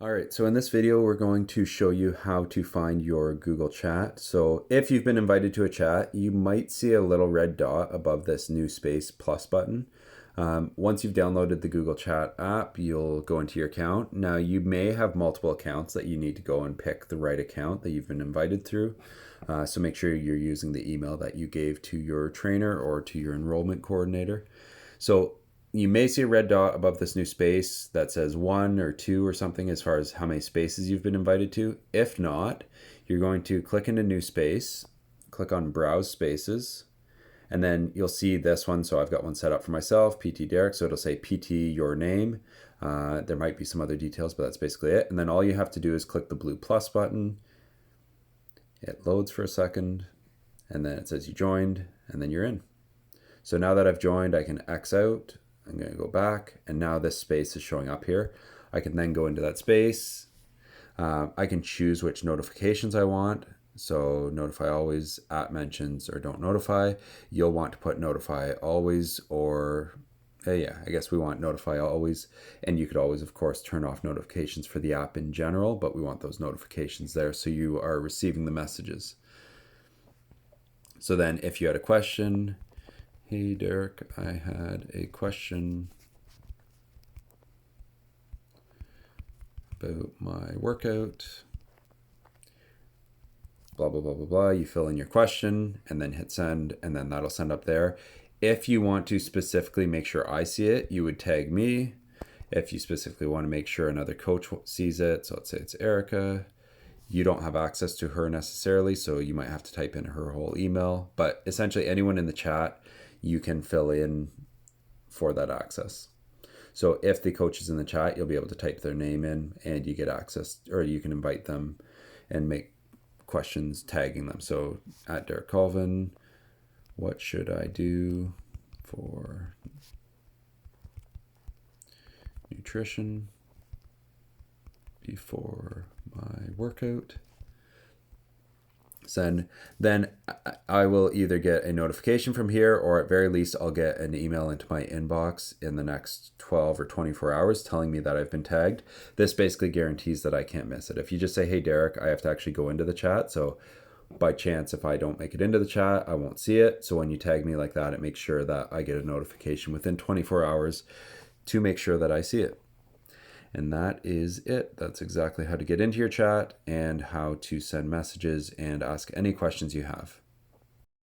All right, so in this video, we're going to show you how to find your Google Chat. So if you've been invited to a chat, you might see a little red dot above this new space plus button. Once you've downloaded the Google Chat app, you'll go into your account. Now, you may have multiple accounts that you need to go and pick the right account that you've been invited through. So make sure you're using the email that you gave to your trainer or to your enrollment coordinator. So you may see a red dot above this new space that says 1 or 2 or something as far as how many spaces you've been invited to. If not, you're going to click into new space, click on browse spaces, and then you'll see this one. So I've got one set up for myself, PT Derek. So it'll say PT your name. There might be some other details, but that's basically it. And then all you have to do is click the blue plus button. It loads for a second, and then it says you joined, and then you're in. So now that I've joined, I can X out. I'm going to go back, and now this space is showing up here. I can then go into that space. I can choose which notifications I want. So notify always, at mentions, or don't notify. You'll want to put notify always, or yeah, I guess we want notify always. And you could always, of course, turn off notifications for the app in general, but we want those notifications there so you are receiving the messages. So then if you had a question, hey Derek, I had a question about my workout. Blah, blah, blah, blah, blah. You fill in your question and then hit send, and then that'll send up there. If you want to specifically make sure I see it, you would tag me. If you specifically want to make sure another coach sees it, so let's say it's Erica, you don't have access to her necessarily, so you might have to type in her whole email. But essentially, anyone in the chat, you can fill in for that access. So if the coach is in the chat, you'll be able to type their name in and you get access, or you can invite them and make questions tagging them. So at Derek Colvin, what should I do for nutrition before my workout? Then I will either get a notification from here, or at very least I'll get an email into my inbox in the next 12 or 24 hours telling me that I've been tagged. This basically guarantees that I can't miss it. If you just say, hey Derek, I have to actually go into the chat. So by chance, if I don't make it into the chat, I won't see it. So when you tag me like that, it makes sure that I get a notification within 24 hours to make sure that I see it. And that is it. That's exactly how to get into your chat and how to send messages and ask any questions you have.